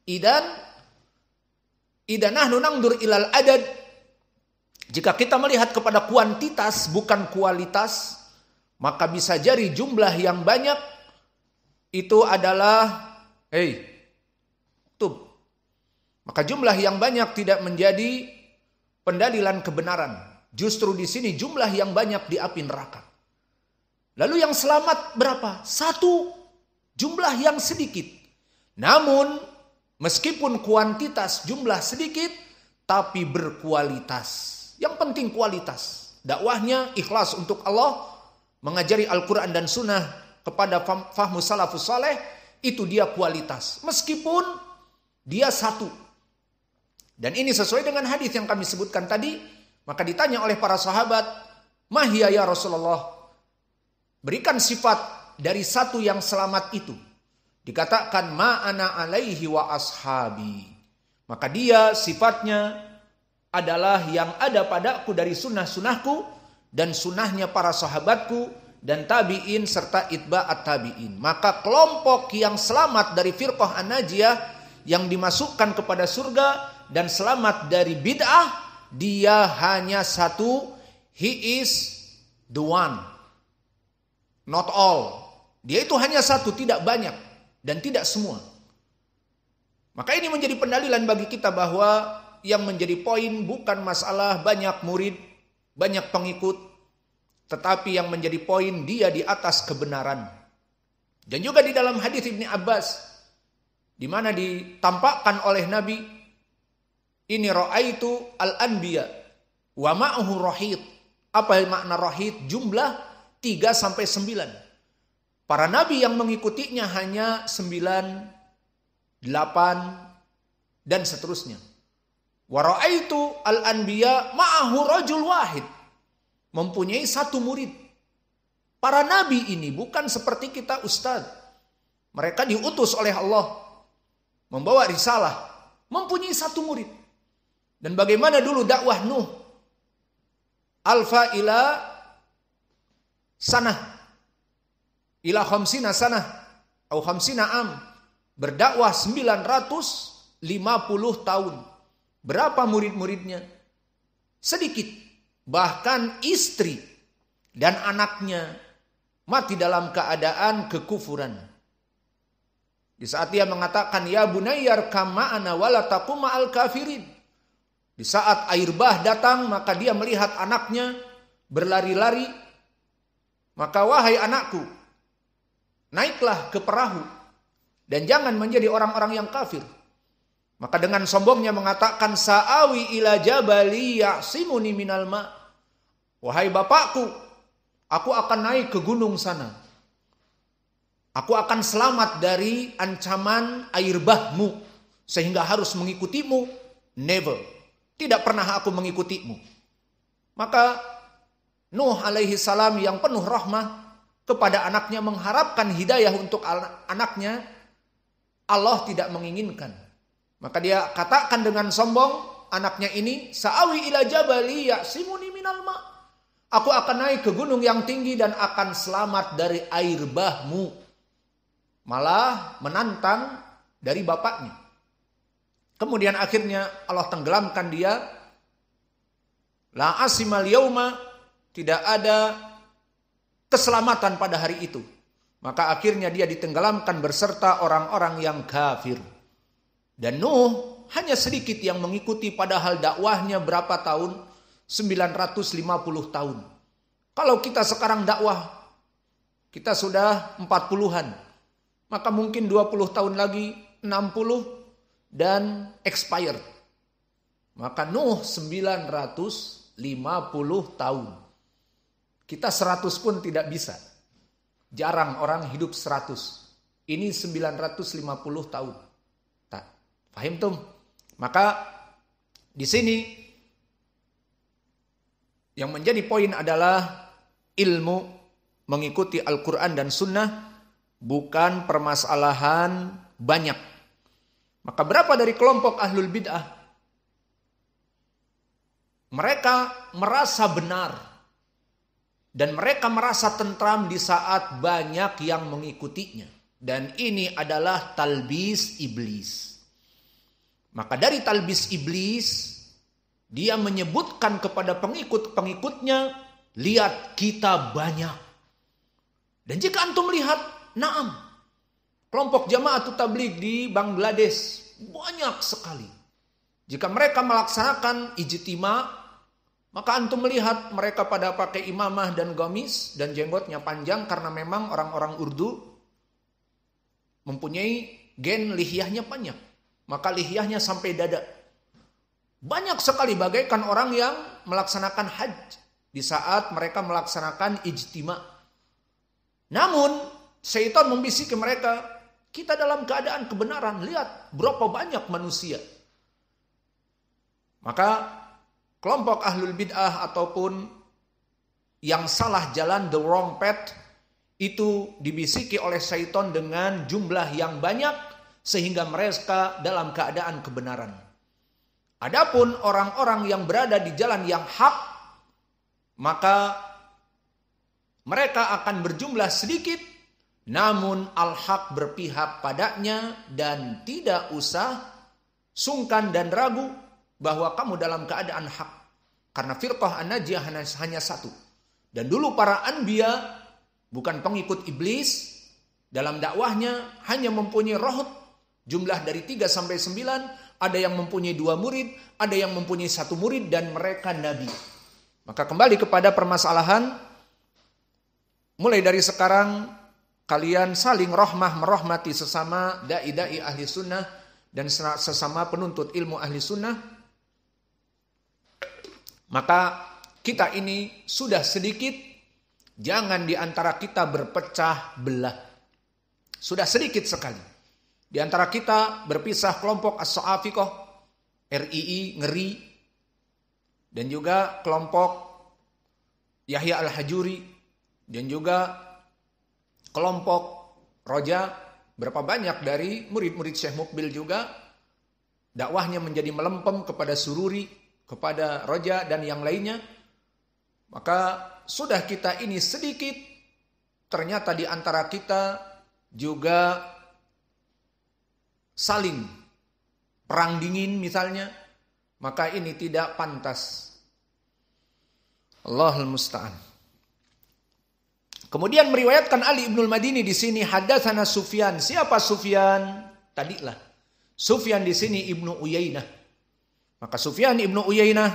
Idan nahnu nangdur ilal adad, jika kita melihat kepada kuantitas bukan kualitas, maka bisa jadi jumlah yang banyak itu adalah maka jumlah yang banyak tidak menjadi pendalilan kebenaran. Justru di sini jumlah yang banyak di api neraka. Lalu yang selamat berapa? 1, jumlah yang sedikit. Namun meskipun kuantitas jumlah sedikit, tapi berkualitas. Yang penting kualitas. Dakwahnya ikhlas untuk Allah, mengajari Al-Quran dan Sunnah kepada fahmu salafus saleh, itu dia kualitas. Meskipun dia 1. Dan ini sesuai dengan hadis yang kami sebutkan tadi. Maka ditanya oleh para sahabat, "Mahya ya Rasulullah?" Berikan sifat dari 1 yang selamat itu. Dikatakan, "Ma ana alaihi wa ashabi." Maka dia sifatnya adalah yang ada padaku dari sunnah-sunnahku dan sunnahnya para sahabatku dan tabi'in serta itba'at tabi'in. Maka kelompok yang selamat dari firqah an-najiyah yang dimasukkan kepada surga dan selamat dari bid'ah, dia hanya 1, he is the one, not all. Dia itu hanya 1, tidak banyak dan tidak semua. Maka ini menjadi pendalilan bagi kita bahwa yang menjadi poin bukan masalah banyak murid, banyak pengikut, tetapi yang menjadi poin dia di atas kebenaran. Dan juga di dalam hadis Ibnu Abbas, di mana ditampakkan oleh Nabi, ini ra'aitu al-anbiya wa ma'ahu rahid. Apa makna rahid? Jumlah 3 sampai 9. Para nabi yang mengikutinya hanya 9, 8 dan seterusnya. Wa ra'aitu al-anbiya ma'ahu rajul wahid. Mempunyai 1 murid. Para nabi ini bukan seperti kita ustaz. Mereka diutus oleh Allah membawa risalah, mempunyai 1 murid. Dan bagaimana dulu dakwah Nuh? Alfa ila sanah, ila khamsina sanah, atau khamsina am. Berdakwah 950 tahun. Berapa murid-muridnya? Sedikit. Bahkan istri dan anaknya mati dalam keadaan kekufuran. Di saat dia mengatakan, "Ya bunayyar kama'ana wala taqum ma'al kafirin." Di saat air bah datang, maka dia melihat anaknya berlari-lari. Maka, "Wahai anakku, naiklah ke perahu dan jangan menjadi orang-orang yang kafir." Maka dengan sombongnya mengatakan, "Sa'awi ila jabali ya'simuni minal ma." Wahai bapakku, aku akan naik ke gunung sana. Aku akan selamat dari ancaman air bahmu sehingga harus mengikutimu. Never. Tidak pernah aku mengikutimu. Maka Nuh alaihi salam yang penuh rahmah kepada anaknya mengharapkan hidayah untuk anaknya. Allah tidak menginginkan. Maka dia katakan dengan sombong anaknya ini, "Sa'awi ila jabali ya'simuni minal ma." Aku akan naik ke gunung yang tinggi dan akan selamat dari air bahmu. Malah menantang dari bapaknya. Kemudian akhirnya Allah tenggelamkan dia. La asimal yauma, tidak ada keselamatan pada hari itu. Maka akhirnya dia ditenggelamkan beserta orang-orang yang kafir. Dan Nuh hanya sedikit yang mengikuti, padahal dakwahnya berapa tahun? 950 tahun. Kalau kita sekarang dakwah, kita sudah 40-an. Maka mungkin 20 tahun lagi 60 dan expired. Maka Nuh 950 tahun. Kita 100 pun tidak bisa. Jarang orang hidup 100. Ini 950 tahun. Tak, paham tuh? Maka di sini yang menjadi poin adalah ilmu mengikuti Al-Quran dan Sunnah, bukan permasalahan banyak. Maka berapa dari kelompok ahlul bid'ah? Mereka merasa benar. Dan mereka merasa tentram di saat banyak yang mengikutinya. Dan ini adalah talbis iblis. Maka dari talbis iblis, dia menyebutkan kepada pengikut-pengikutnya, lihat kita banyak. Dan jika antum lihat, naam, kelompok Jamaatul Tabligh di Bangladesh banyak sekali. Jika mereka melaksanakan ijtima, maka antum melihat mereka pada pakai imamah dan gamis dan jenggotnya panjang karena memang orang-orang Urdu mempunyai gen lihyahnya panjang. Maka lihyahnya sampai dada. Banyak sekali bagaikan orang yang melaksanakan haji di saat mereka melaksanakan ijtima. Namun syaitan membisiki mereka, kita dalam keadaan kebenaran, lihat berapa banyak manusia. Maka kelompok ahlul bid'ah ataupun yang salah jalan, the wrong path, itu dibisiki oleh syaitan dengan jumlah yang banyak sehingga mereka dalam keadaan kebenaran. Adapun orang-orang yang berada di jalan yang hak, maka mereka akan berjumlah sedikit, namun al-haq berpihak padanya dan tidak usah sungkan dan ragu bahwa kamu dalam keadaan hak. Karena firqah an-najiyah hanya satu. Dan dulu para anbiya bukan pengikut iblis, dalam dakwahnya hanya mempunyai rohut jumlah dari 3 sampai 9, ada yang mempunyai 2 murid, ada yang mempunyai 1 murid dan mereka nabi. Maka kembali kepada permasalahan, mulai dari sekarang kalian saling rahmah merahmati sesama dai-dai ahli sunnah dan sesama penuntut ilmu ahli sunnah. Maka kita ini sudah sedikit, jangan di antara kita berpecah belah. Sudah sedikit sekali. Di antara kita berpisah kelompok As-Sa'afiqah, RII, Ngeri, dan juga kelompok Yahya Al-Hajuri, dan juga kelompok Roja. Berapa banyak dari murid-murid Syekh Mukbil juga dakwahnya menjadi melempem kepada Sururi, kepada Roja dan yang lainnya. Maka sudah kita ini sedikit, ternyata di antara kita juga saling perang dingin misalnya, maka ini tidak pantas. Allahul musta'an. Kemudian meriwayatkan Ali Ibnul Madini di sini, hadatsana Sufyan. Siapa Sufyan? Tadilah Sufyan di sini Ibnu Uyainah. Maka Sufyan Ibnu Uyainah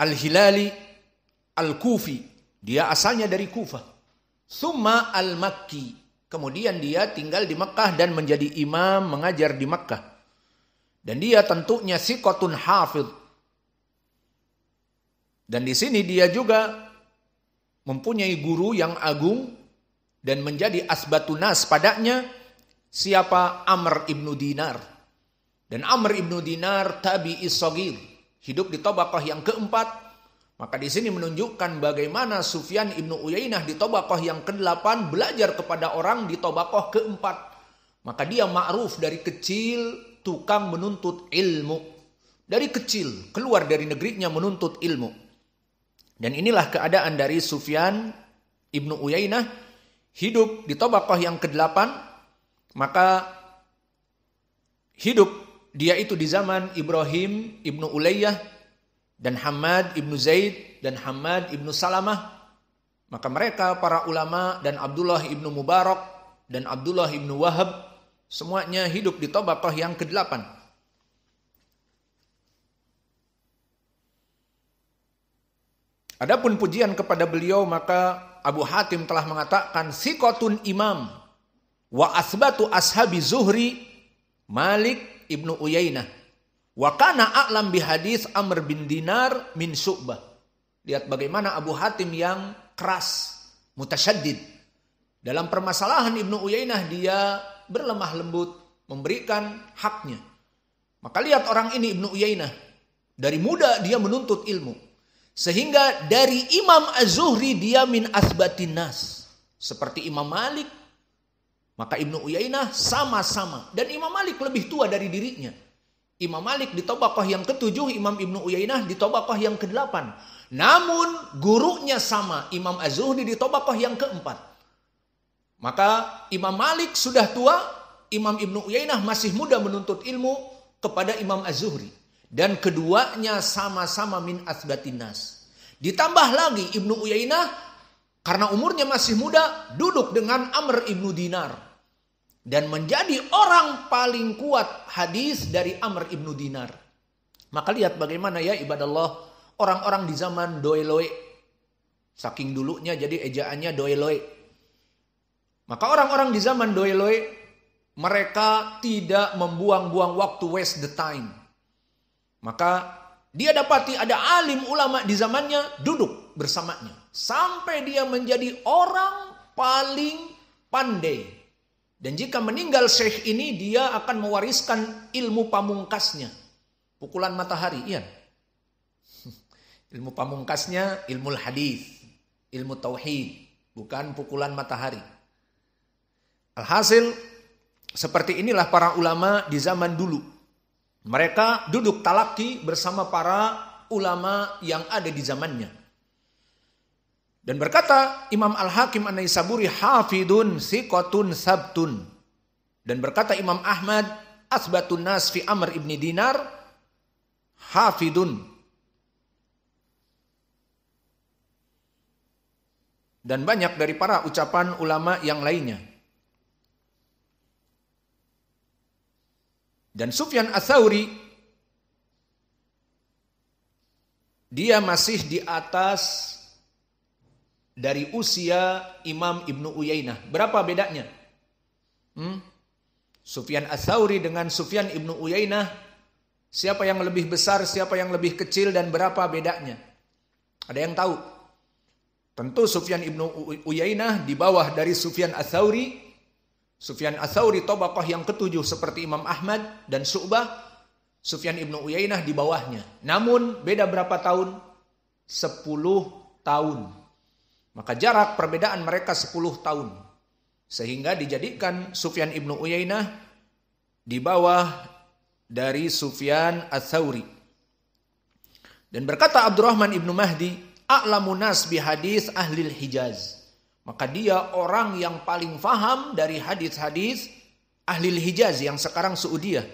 Al-Hilali Al-Kufi, dia asalnya dari Kufah. Summa Al-Makki, kemudian dia tinggal di Mekkah dan menjadi imam mengajar di Mekkah. Dan dia tentunya siqatun hafidh. Dan di sini dia juga mempunyai guru yang agung dan menjadi asbatun nas padanya. Siapa? Amr ibnu Dinar. Dan Amr ibnu Dinar tabi'i shagir, hidup di tabaqah yang keempat. Maka di sini menunjukkan bagaimana Sufyan Ibnu Uyainah di tabaqah yang ke-8 belajar kepada orang di tabaqah ke-4. Maka dia ma'ruf dari kecil tukang menuntut ilmu. Dari kecil keluar dari negerinya menuntut ilmu. Dan inilah keadaan dari Sufyan Ibnu Uyainah, hidup di tabaqah yang ke-8. Maka hidup dia itu di zaman Ibrahim Ibnu Ulayyah dan Hamad Ibnu Zaid dan Hamad Ibnu Salamah. Maka mereka para ulama dan Abdullah Ibnu Mubarak dan Abdullah Ibnu Wahab semuanya hidup di tabaqah yang ke-8. Adapun pujian kepada beliau, maka Abu Hatim telah mengatakan siqatun imam wa asbatu ashabi Zuhri Malik Ibnu Uyainah. Wa kana a'lam bi hadis Amr bin Dinar min Syu'bah. Lihat bagaimana Abu Hatim yang keras, mutasyaddid. Dalam permasalahan Ibnu Uyainah dia berlemah lembut, memberikan haknya. Maka lihat orang ini Ibnu Uyainah, dari muda dia menuntut ilmu. Sehingga dari Imam Az-Zuhri dia min asbatin nas. Seperti Imam Malik, maka Ibnu Uyainah sama-sama. Dan Imam Malik lebih tua dari dirinya. Imam Malik di tabaqah yang ke-7, Imam Ibnu Uyainah di tabaqah yang ke-8. Namun gurunya sama, Imam Az-Zuhri di tabaqah yang ke-4. Maka Imam Malik sudah tua, Imam Ibnu Uyainah masih muda menuntut ilmu. kepada Imam Az-Zuhri. Dan keduanya sama-sama min athbatin nas. Ditambah lagi Ibnu Uyainah karena umurnya masih muda duduk dengan Amr ibnu Dinar. Dan menjadi orang paling kuat hadis dari Amr ibnu Dinar. Maka lihat bagaimana ya ibadallah orang-orang di zaman Doeloe. Saking dulunya jadi ejaannya Doeloe. Maka orang-orang di zaman Doeloe mereka tidak membuang-buang waktu, waste the time. Maka dia dapati ada alim ulama di zamannya duduk bersamanya. Sampai dia menjadi orang paling pandai. Dan jika meninggal syekh ini dia akan mewariskan ilmu pamungkasnya. Pukulan matahari, iya. Ilmu pamungkasnya ilmu hadis, ilmu tauhid, bukan pukulan matahari. Alhasil seperti inilah para ulama di zaman dulu. Mereka duduk talaki bersama para ulama yang ada di zamannya. Dan berkata Imam Al-Hakim An-Naisaburi hafidun thiqatun sabtun. Dan berkata Imam Ahmad asbatun nas fi Amr ibn Dinar hafidun. Dan banyak dari para ucapan ulama yang lainnya. Dan Sufyan Ats-Tsauri dia masih di atas dari usia Imam Ibnu Uyainah. Berapa bedanya? Sufyan Ats-Tsauri dengan Sufyan Ibnu Uyainah, siapa yang lebih besar, siapa yang lebih kecil, dan berapa bedanya? Ada yang tahu? Tentu Sufyan Ibnu Uyainah di bawah dari Sufyan Ats-Tsauri. Sufyan Ats-Tsauri tabaqah yang ketujuh seperti Imam Ahmad dan Syu'bah. Sufyan Ibnu Uyainah di bawahnya. Namun beda berapa tahun? 10 tahun. Maka jarak perbedaan mereka 10 tahun. Sehingga dijadikan Sufyan Ibnu Uyainah di bawah dari Sufyan Ats-Tsauri. Dan berkata Abdurrahman Ibnu Mahdi, a'lamun nas bi hadis ahlil Hijaz. Maka dia orang yang paling faham dari hadis-hadis ahli Hijaz yang sekarang Saudiyah.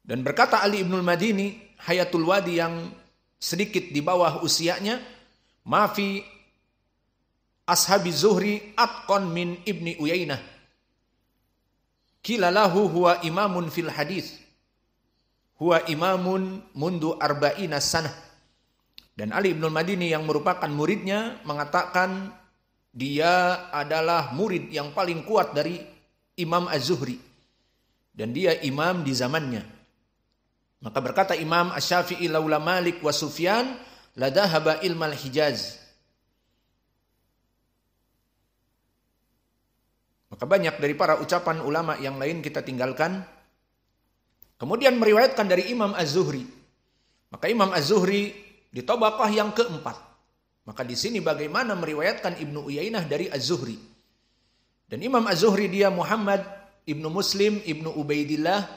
Dan berkata Ali Ibnul Madini, Hayatul Wadi yang sedikit di bawah usianya, mafi ashabi Zuhri atqan min Ibni Uyainah. Qila lahu huwa imamun fil hadis. Huwa imamun mundu arba'ina sanah. Dan Ali Ibnul Madini yang merupakan muridnya mengatakan dia adalah murid yang paling kuat dari Imam Az-Zuhri. Dan dia imam di zamannya. Maka berkata Imam Asy-Syafi'i laula Malik wa Sufyan la dhahaba ilmal Hijaz. Maka banyak dari para ucapan ulama yang lain kita tinggalkan. Kemudian meriwayatkan dari Imam Az-Zuhri. Maka Imam Az-Zuhri di tabaqah yang keempat. Maka di sini bagaimana meriwayatkan Ibnu Uyainah dari Az-Zuhri. Dan Imam Az-Zuhri dia Muhammad Ibnu Muslim, Ibnu Ubaidillah,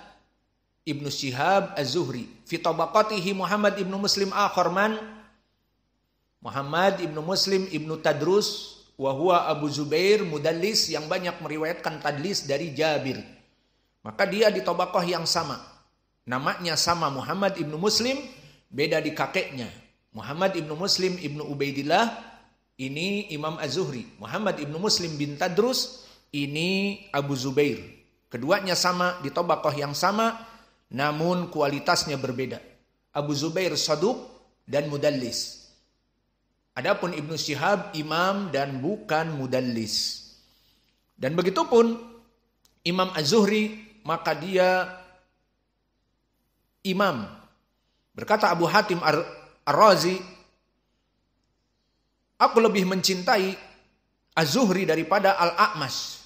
Ibnu Syihab Az-Zuhri. Fi tabaqatihi Muhammad Ibnu Muslim akharman. Muhammad Ibnu Muslim Ibnu Tadrus. Wahuwa Abu Zubair mudallis yang banyak meriwayatkan tadlis dari Jabir. Maka dia di tabaqah yang sama. Namanya sama Muhammad Ibnu Muslim, beda di kakeknya. Muhammad Ibnu Muslim Ibnu Ubaidillah, ini Imam Az-Zuhri. Muhammad Ibnu Muslim bin Tadrus, ini Abu Zubair. Keduanya sama, di tabaqah yang sama, namun kualitasnya berbeda. Abu Zubair saduq dan mudallis. Adapun Ibnu Syihab imam dan bukan mudallis. Dan begitupun Imam Az-Zuhri, maka dia imam. Berkata Abu Hatim Ar-Razi, aku lebih mencintai Az-Zuhri daripada Al-A'mash.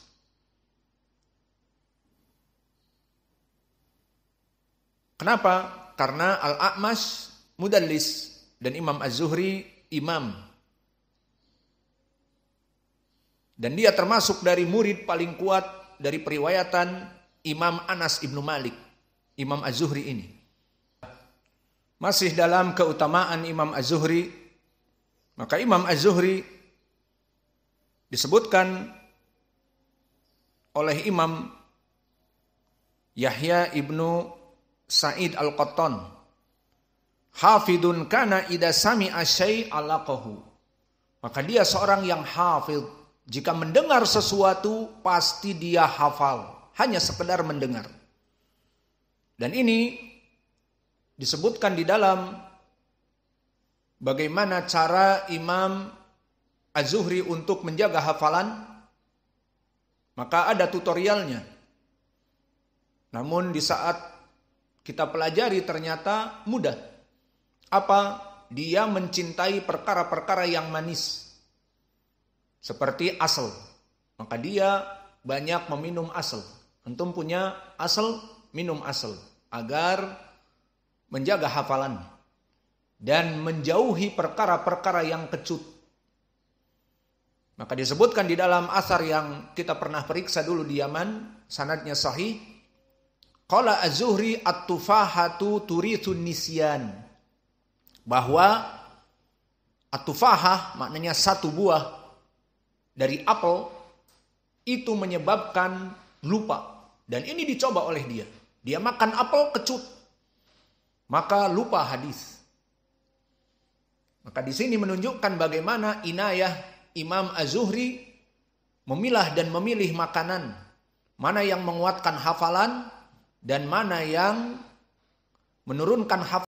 Kenapa? Karena Al-A'mash mudallis dan Imam Az-Zuhri imam. Dan dia termasuk dari murid paling kuat dari periwayatan Imam Anas Ibnu Malik, Imam Az-Zuhri ini. Masih dalam keutamaan Imam Az-Zuhri, maka Imam Az-Zuhri disebutkan oleh Imam Yahya ibnu Sa'id al-Qattan, hafidun kana idza sami'a syai' alaqahu. Maka dia seorang yang hafid. Jika mendengar sesuatu pasti dia hafal, hanya sekedar mendengar. Dan ini disebutkan di dalam bagaimana cara Imam Az-Zuhri untuk menjaga hafalan. Maka ada tutorialnya. Namun di saat kita pelajari ternyata mudah. Apa? Dia mencintai perkara-perkara yang manis. Seperti asal. Maka dia banyak meminum asal. Antum punya asal, minum asal. Agar menjaga hafalan. Dan menjauhi perkara-perkara yang kecut. Maka disebutkan di dalam asar yang kita pernah periksa dulu di Yaman. Sanadnya sahih. Qala Az-Zuhri at-tufahatu turithun nisyan. Bahwa at-tufahah maknanya satu buah dari apel itu menyebabkan lupa. Dan ini dicoba oleh dia. Dia makan apel kecut. Maka lupa hadis. Maka di sini menunjukkan bagaimana inayah Imam Az-Zuhri memilah dan memilih makanan. Mana yang menguatkan hafalan dan mana yang menurunkan hafalan.